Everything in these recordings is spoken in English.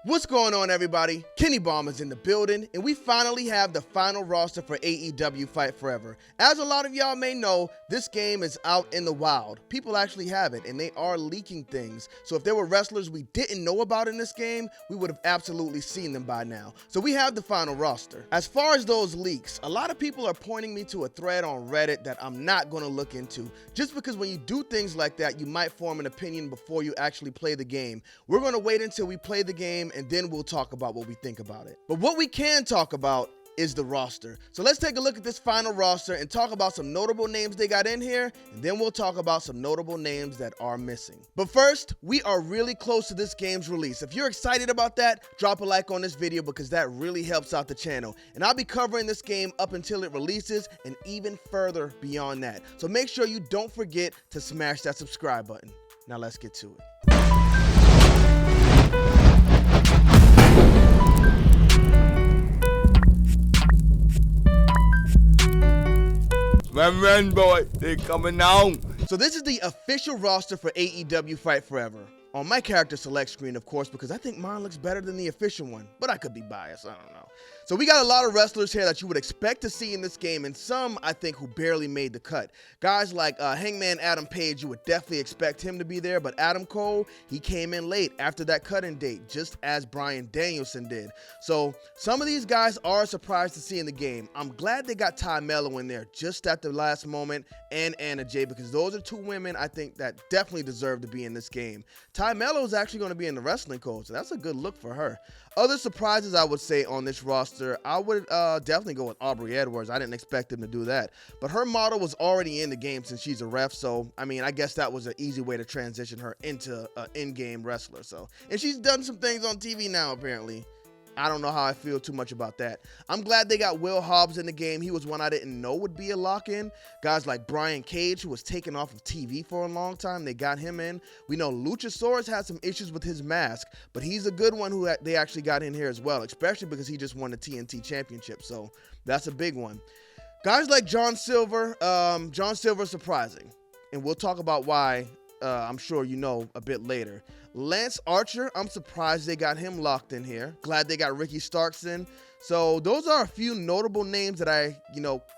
What's going on, everybody? Kenny Bomb is in the building, and we finally have the final roster for AEW Fight Forever. As a lot of y'all may know, this game is out in the wild. People actually have it, and they are leaking things. So if there were wrestlers we didn't know about in this game, we would have absolutely seen them by now. So we have the final roster. As far as those leaks, a lot of people are pointing me to a thread on Reddit that I'm not going to look into. Just because when you do things like that, you might form an opinion before you actually play the game. We're going to wait until we play the game, and then we'll talk about what we think about it. But what we can talk about is the roster. So let's take a look at this final roster and talk about some notable names they got in here, and then we'll talk about some notable names that are missing. But first, we are really close to this game's release. If you're excited about that, drop a like on this video because that really helps out the channel. And I'll be covering this game up until it releases and even further beyond that. So make sure you don't forget to smash that subscribe button. Now let's get to it. Run, boy, they coming on. So this is the official roster for AEW Fight Forever. On my character select screen, of course, because I think mine looks better than the official one, but I could be biased, I don't know. So we got a lot of wrestlers here that you would expect to see in this game, and some, I think, who barely made the cut. Guys like Hangman Adam Page, you would definitely expect him to be there, but Adam Cole, he came in late after that cut-in date, just as Bryan Danielson did. So some of these guys are a surprise to see in the game. I'm glad they got Ty Mello in there just at the last moment, and Anna Jay, because those are two women I think that definitely deserve to be in this game. Ty Mello is actually going to be in the wrestling code, so that's a good look for her. Other surprises I would say on this roster, I would definitely go with Aubrey Edwards. I didn't expect him to do that, but her model was already in the game since she's a ref, so I mean, I guess that was an easy way to transition her into an in-game wrestler. So, and she's done some things on TV now apparently. I don't know how I feel too much about that. I'm glad they got Will Hobbs in the game. He was one I didn't know would be a lock-in. Guys like Brian Cage, who was taken off of TV for a long time, they got him in. We know Luchasaurus had some issues with his mask, but he's a good one who they actually got in here as well, especially because he just won the TNT Championship, so that's a big one. Guys like John Silver, surprising, and we'll talk about why. I'm sure you know a bit later. Lance Archer, I'm surprised they got him locked in here. Glad they got Ricky Starks in. So those are a few notable names that I,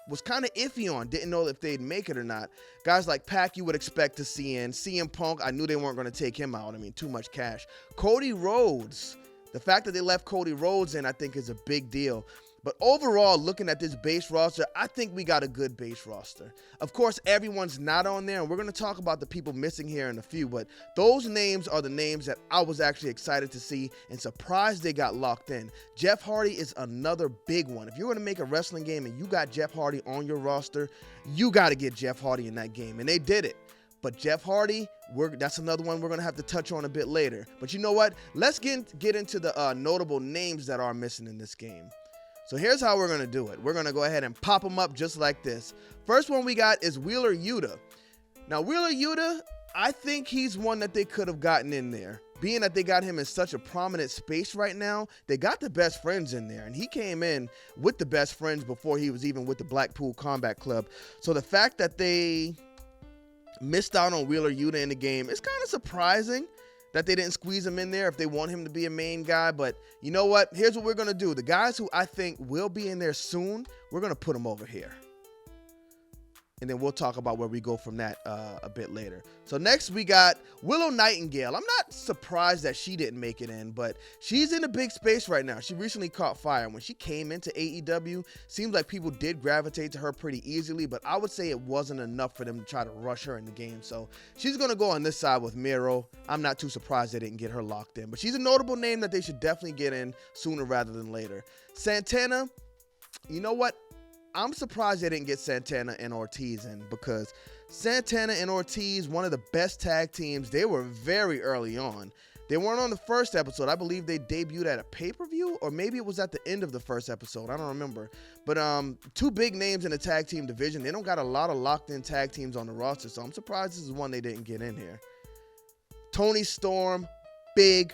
was kind of iffy on. Didn't know if they'd make it or not. Guys like Pac, you would expect to see in. CM Punk, I knew they weren't going to take him out. I mean, too much cash. Cody Rhodes. The fact that they left Cody Rhodes in, I think, is a big deal. But overall, looking at this base roster, I think we got a good base roster. Of course, everyone's not on there, and we're going to talk about the people missing here in a few, but those names are the names that I was actually excited to see and surprised they got locked in. Jeff Hardy is another big one. If you're going to make a wrestling game and you got Jeff Hardy on your roster, you got to get Jeff Hardy in that game, and they did it. But Jeff Hardy, that's another one we're going to have to touch on a bit later. But you know what? Let's get into the notable names that are missing in this game. So here's how we're going to do it. We're going to go ahead and pop them up just like this. First one we got is Wheeler Yuta. Now, Wheeler Yuta, I think he's one that they could have gotten in there. Being that they got him in such a prominent space right now, they got the Best Friends in there. And he came in with the Best Friends before he was even with the Blackpool Combat Club. So the fact that they missed out on Wheeler Yuta in the game is kind of surprising. That they didn't squeeze him in there if they want him to be a main guy. But you know what? Here's what we're going to do. The guys who I think will be in there soon, we're going to put them over here. And then we'll talk about where we go from that a bit later. So next we got Willow Nightingale. I'm not surprised that she didn't make it in, but she's in a big space right now. She recently caught fire. When she came into AEW, seems like people did gravitate to her pretty easily, but I would say it wasn't enough for them to try to rush her in the game. So she's going to go on this side with Miro. I'm not too surprised they didn't get her locked in, but she's a notable name that they should definitely get in sooner rather than later. Santana, you know what? I'm surprised they didn't get Santana and Ortiz in, because Santana and Ortiz, one of the best tag teams. They were very early on. They weren't on the first episode. I believe they debuted at a pay-per-view, or maybe it was at the end of the first episode. I don't remember. But two big names in the tag team division. They don't got a lot of locked-in tag teams on the roster, so I'm surprised this is one they didn't get in here. Tony Storm, big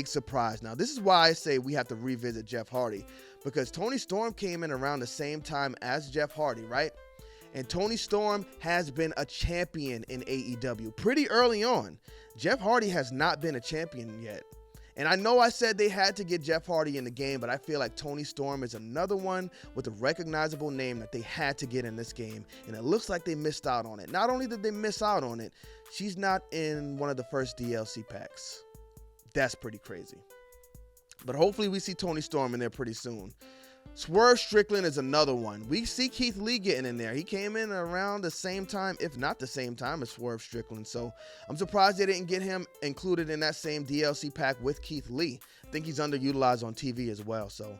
surprise. Now, this is why I say we have to revisit Jeff Hardy, because Tony Storm came in around the same time as Jeff Hardy, right? And Tony Storm has been a champion in AEW pretty early on. Jeff Hardy has not been a champion yet. And I know I said they had to get Jeff Hardy in the game, but I feel like Toni Storm is another one with a recognizable name that they had to get in this game. And it looks like they missed out on it. Not only did they miss out on it, she's not in one of the first DLC packs. That's pretty crazy. But hopefully we see Toni Storm in there pretty soon. Swerve Strickland is another one. We see Keith Lee getting in there. He came in around the same time, if not the same time as Swerve Strickland. So I'm surprised they didn't get him included in that same DLC pack with Keith Lee. I think he's underutilized on TV as well. So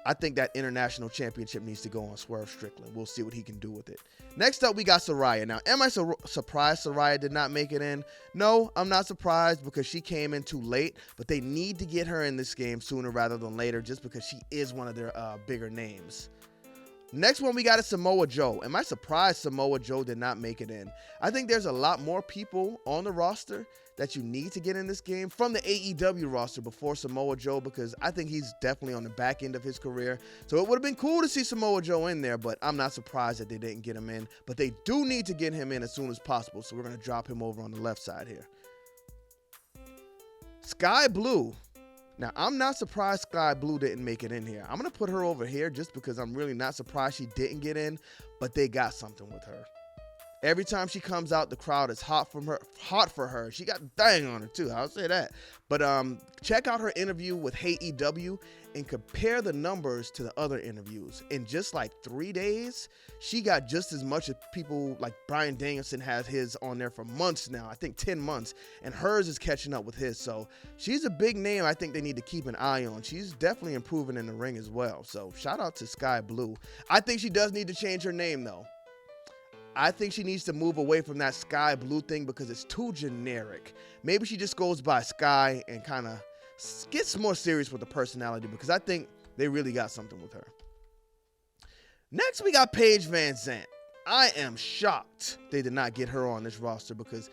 I think that international championship needs to go on Swerve Strickland. We'll see what he can do with it. Next up, we got Saraya. Now, am I surprised Saraya did not make it in? No, I'm not surprised because she came in too late, but they need to get her in this game sooner rather than later just because she is one of their bigger names. Next one we got is Samoa Joe. Am I surprised Samoa Joe did not make it in? I think there's a lot more people on the roster that you need to get in this game from the AEW roster before Samoa Joe, because I think he's definitely on the back end of his career. So it would have been cool to see Samoa Joe in there, but I'm not surprised that they didn't get him in. But they do need to get him in as soon as possible, so we're going to drop him over on the left side here. Sky Blue. Now, I'm not surprised Sky Blue didn't make it in here. I'm going to put her over here just because I'm really not surprised she didn't get in, but they got something with her. Every time she comes out, the crowd is hot for her. She got dang on her too. I'll say that. But check out her interview with AEW and compare the numbers to the other interviews. In just like 3 days, she got just as much as people like Bryan Danielson has his on there for months now. I think 10 months. And hers is catching up with his. So she's a big name I think they need to keep an eye on. She's definitely improving in the ring as well. So shout out to Sky Blue. I think she does need to change her name though. I think she needs to move away from that Sky Blue thing because it's too generic. Maybe she just goes by Sky and kind of gets more serious with the personality, because I think they really got something with her. Next, we got Paige Van Zant. I am shocked they did not get her on this roster, because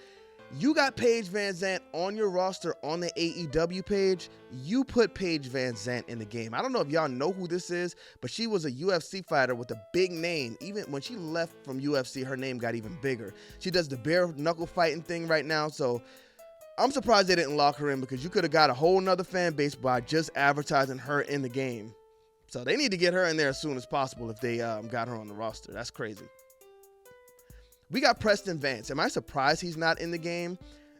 you got Paige Van Zant on your roster on the AEW page. You put Paige Van Zant in the game. I don't know if y'all know who this is, but she was a UFC fighter with a big name. Even when she left from UFC, her name got even bigger. She does the bare knuckle fighting thing right now, so I'm surprised they didn't lock her in, because you could have got a whole nother fan base by just advertising her in the game. So they need to get her in there as soon as possible if they got her on the roster. That's crazy. We got Preston Vance. Am I surprised he's not in the game?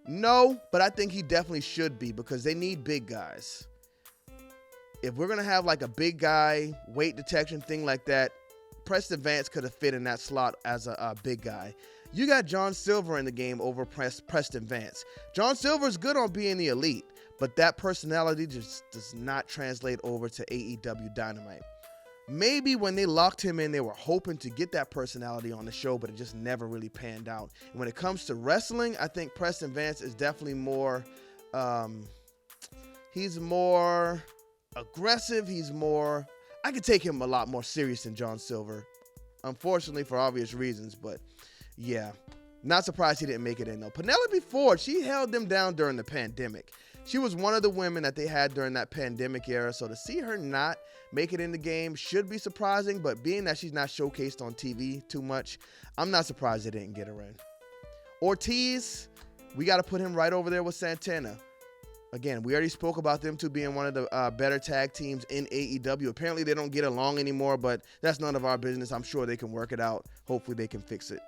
No, but I think he definitely should be, because they need big guys. If we're going to have like a big guy, weight detection thing like that, Preston Vance could have fit in that slot as a big guy. You got John Silver in the game over Preston Vance. John Silver is good on being the elite, but that personality just does not translate over to AEW Dynamite. Maybe when they locked him in, they were hoping to get that personality on the show, but it just never really panned out. And when it comes to wrestling, I think Preston Vance is definitely more, he's more aggressive. I could take him a lot more serious than John Silver, unfortunately for obvious reasons, but yeah, not surprised he didn't make it in though. Penelope Ford, she held them down during the pandemic. She was one of the women that they had during that pandemic era, so to see her not make it in the game should be surprising, but being that she's not showcased on TV too much, I'm not surprised they didn't get her in. Ortiz, we got to put him right over there with Santana. Again, we already spoke about them two being one of the better tag teams in AEW. Apparently they don't get along anymore, but that's none of our business. I'm sure they can work it out. Hopefully they can fix it.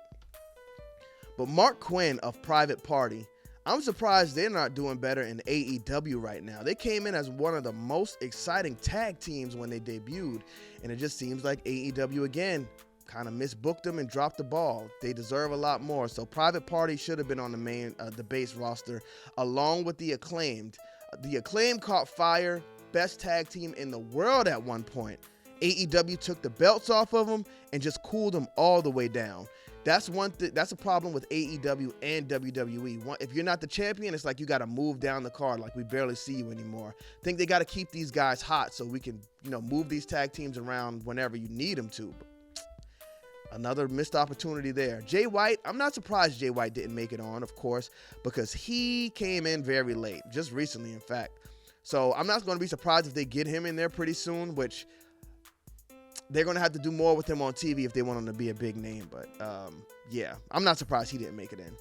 But Mark Quinn of Private Party, I'm surprised they're not doing better in AEW right now. They came in as one of the most exciting tag teams when they debuted, and it just seems like AEW again kind of misbooked them and dropped the ball. They deserve a lot more. So Private Party should have been on the base roster along with the Acclaimed. The Acclaimed caught fire, best tag team in the world at one point. AEW took the belts off of them and just cooled them all the way down. That's one thing. That's a problem with AEW and WWE. If you're not the champion, it's like you got to move down the card. Like we barely see you anymore. I think they got to keep these guys hot so we can, move these tag teams around whenever you need them to. Another missed opportunity there. Jay White, I'm not surprised Jay White didn't make it on, of course, because he came in very late, just recently, in fact. So I'm not going to be surprised if they get him in there pretty soon, which they're going to have to do more with him on TV if they want him to be a big name. But yeah, I'm not surprised he didn't make it in.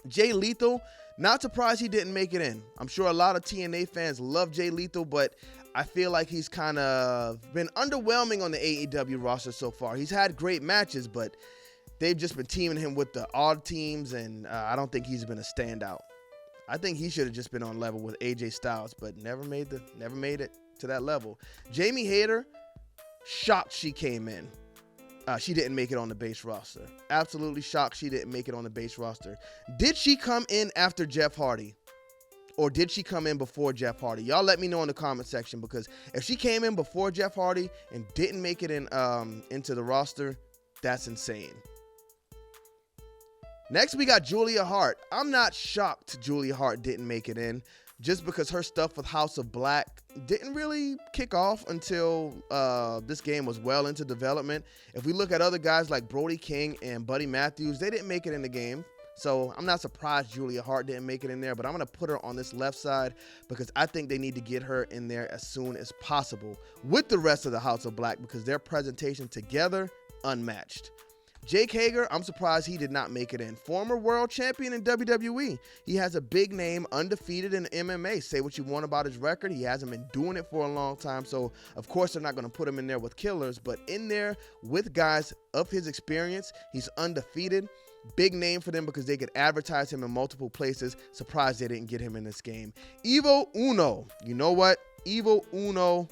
Jay Lethal, not surprised he didn't make it in. I'm sure a lot of TNA fans love Jay Lethal, but I feel like he's kind of been underwhelming on the AEW roster so far. He's had great matches, but they've just been teaming him with the odd teams, and I don't think he's been a standout. I think he should have just been on level with AJ Styles, but never made it to that level. Jamie Hayter, shocked she came in. She didn't make it on the base roster. Absolutely shocked she didn't make it on the base roster. Did she come in after Jeff Hardy? Or did she come in before Jeff Hardy? Y'all let me know in the comment section, because if she came in before Jeff Hardy and didn't make it in into the roster, that's insane. Next, we got Julia Hart. I'm not shocked Julia Hart didn't make it in, just because her stuff with House of Black didn't really kick off until this game was well into development. If we look at other guys like Brody King and Buddy Matthews, they didn't make it in the game. So I'm not surprised Julia Hart didn't make it in there, but I'm going to put her on this left side because I think they need to get her in there as soon as possible with the rest of the House of Black, because their presentation together, unmatched. Jake Hager, I'm surprised he did not make it in. Former world champion in WWE. He has a big name, undefeated in MMA. Say what you want about his record. He hasn't been doing it for a long time. So, of course, they're not going to put him in there with killers. But in there with guys of his experience, he's undefeated. Big name for them because they could advertise him in multiple places. Surprised they didn't get him in this game. Evil Uno. You know what? Evil Uno,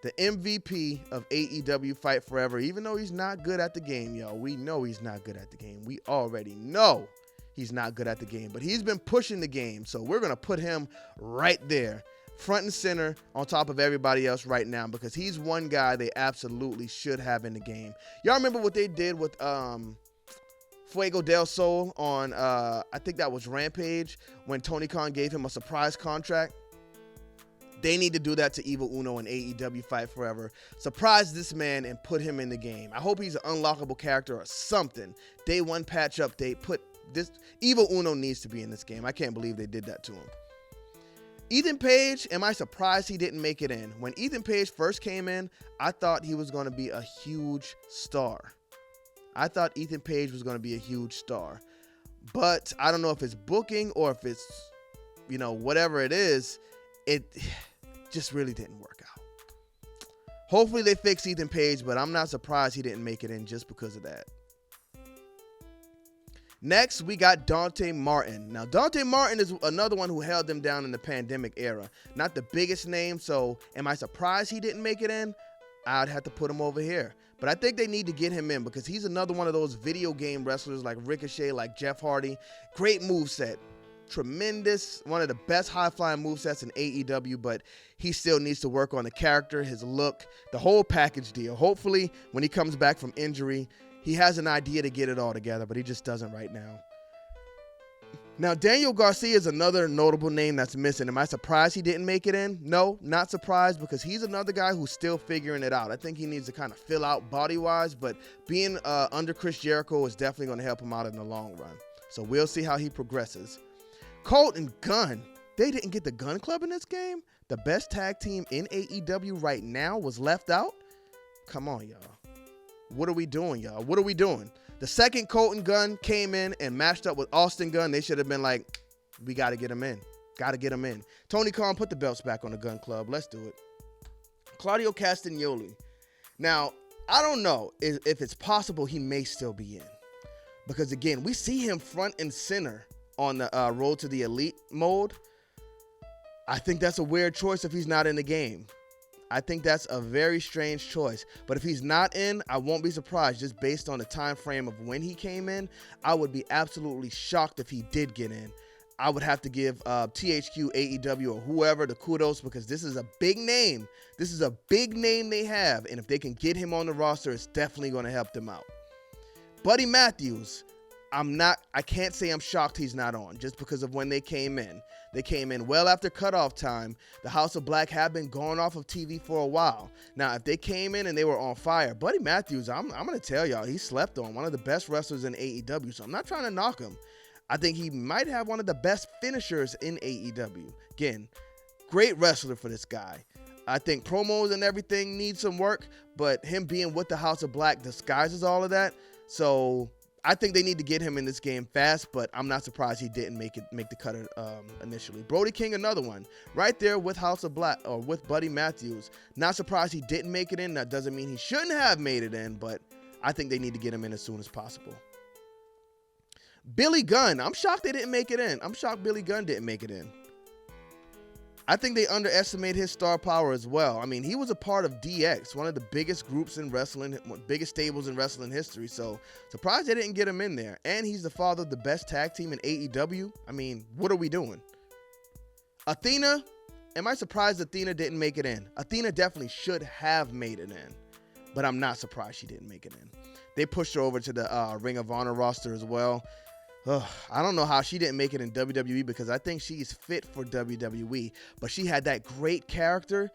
the MVP of AEW Fight Forever, even though he's not good at the game, y'all. We know he's not good at the game. We already know he's not good at the game, but he's been pushing the game, so we're going to put him right there, front and center, on top of everybody else right now, because he's one guy they absolutely should have in the game. Y'all remember what they did with Fuego del Sol on, I think that was Rampage, when Tony Khan gave him a surprise contract? They need to do that to Evil Uno in AEW Fight Forever. Surprise this man and put him in the game. I hope he's an unlockable character or something. Day one patch update. Put this Evil Uno needs to be in this game. I can't believe they did that to him. Ethan Page, am I surprised he didn't make it in? When Ethan Page first came in, I thought he was going to be a huge star. I thought Ethan Page was going to be a huge star. But I don't know if it's booking or if it's, whatever it is, it just really didn't work out. Hopefully they fix Ethan Page, but I'm not surprised he didn't make it in just because of that. Next, we got Dante Martin. Now, Dante Martin is another one who held them down in the pandemic era. Not the biggest name, so am I surprised he didn't make it in? I'd have to put him over here. But I think they need to get him in because he's another one of those video game wrestlers like Ricochet, like Jeff Hardy. Great moveset. Tremendous, one of the best high-flying movesets in AEW, but he still needs to work on the character, his look, the whole package deal. Hopefully, when he comes back from injury, he has an idea to get it all together, but he just doesn't right now. Now, Daniel Garcia is another notable name that's missing. Am I surprised he didn't make it in? No, not surprised, because he's another guy who's still figuring it out. I think he needs to kind of fill out body-wise, but being under Chris Jericho is definitely going to help him out in the long run. So we'll see how he progresses. Colt and Gunn, they didn't get the Gun Club in this game? The best tag team in AEW right now was left out? Come on, y'all. What are we doing, y'all? What are we doing? The second Colt and Gunn came in and matched up with Austin Gunn. They should have been like, we got to get him in. Got to get him in. Tony Khan, put the belts back on the Gun Club. Let's do it. Claudio Castagnoli. Now, I don't know if it's possible he may still be in. Because, again, we see him front and center on the Road to the Elite mode. I think that's a weird choice if he's not in the game. I think that's a very strange choice. But if he's not in, I won't be surprised. Just based on the time frame of when he came in, I would be absolutely shocked if he did get in. I would have to give THQ, AEW, or whoever the kudos, because this is a big name. This is a big name they have. And if they can get him on the roster, it's definitely going to help them out. Buddy Matthews. I can't say I'm shocked he's not on just because of when they came in. They came in well after cutoff time. The House of Black have been gone off of TV for a while. Now, if they came in and they were on fire, Buddy Matthews, I'm going to tell y'all, he slept on. One of the best wrestlers in AEW, so I'm not trying to knock him. I think he might have one of the best finishers in AEW. Again, great wrestler for this guy. I think promos and everything need some work, but him being with the House of Black disguises all of that. So I think they need to get him in this game fast, but I'm not surprised he didn't make the cut initially. Brody King, another one, right there with House of Black or with Buddy Matthews. Not surprised he didn't make it in. That doesn't mean he shouldn't have made it in, but I think they need to get him in as soon as possible. Billy Gunn, I'm shocked they didn't make it in. I'm shocked Billy Gunn didn't make it in. I think they underestimate his star power as well. I mean, he was a part of DX, one of the biggest groups in wrestling, biggest stables in wrestling history. So, surprised they didn't get him in there. And he's the father of the best tag team in AEW. I mean, what are we doing? Athena, am I surprised Athena didn't make it in? Athena definitely should have made it in, but I'm not surprised she didn't make it in. They pushed her over to the Ring of Honor roster as well. I don't know how she didn't make it in WWE because I think she's fit for WWE, but she had that great character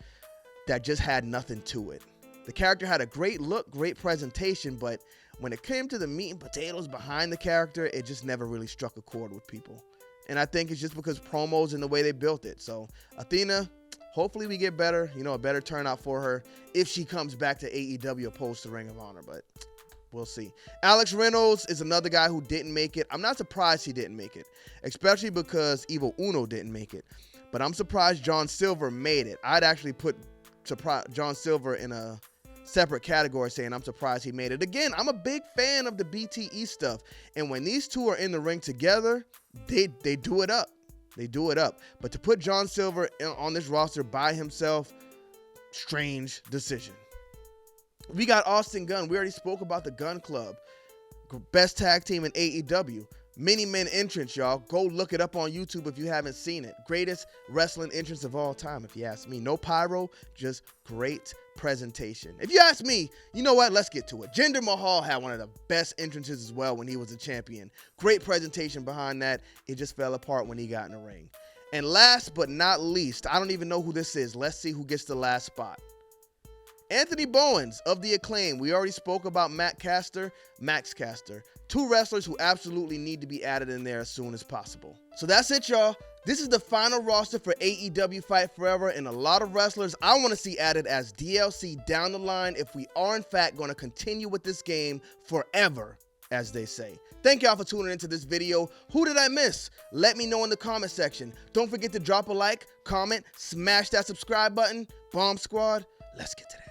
that just had nothing to it. The character had a great look, great presentation, but when it came to the meat and potatoes behind the character, it just never really struck a chord with people. And I think it's just because promos and the way they built it. So Athena, hopefully we get better, a better turnout for her if she comes back to AEW opposed to Ring of Honor, but we'll see. Alex Reynolds is another guy who didn't make it. I'm not surprised he didn't make it, especially because Evil Uno didn't make it. But I'm surprised John Silver made it. I'd actually put John Silver in a separate category saying I'm surprised he made it. Again, I'm a big fan of the BTE stuff. And when these two are in the ring together, they do it up. They do it up. But to put John Silver on this roster by himself, strange decision. We got Austin Gunn. We already spoke about the Gunn Club. Best tag team in AEW. Many men entrance, y'all. Go look it up on YouTube if you haven't seen it. Greatest wrestling entrance of all time, if you ask me. No pyro, just great presentation. If you ask me, you know what? Let's get to it. Jinder Mahal had one of the best entrances as well when he was a champion. Great presentation behind that. It just fell apart when he got in the ring. And last but not least, I don't even know who this is. Let's see who gets the last spot. Anthony Bowens of The Acclaim. We already spoke about Max Caster. Two wrestlers who absolutely need to be added in there as soon as possible. So that's it, y'all. This is the final roster for AEW Fight Forever, and a lot of wrestlers I want to see added as DLC down the line if we are in fact going to continue with this game forever, as they say. Thank y'all for tuning into this video. Who did I miss? Let me know in the comment section. Don't forget to drop a like, comment, smash that subscribe button. Bomb Squad, let's get to that.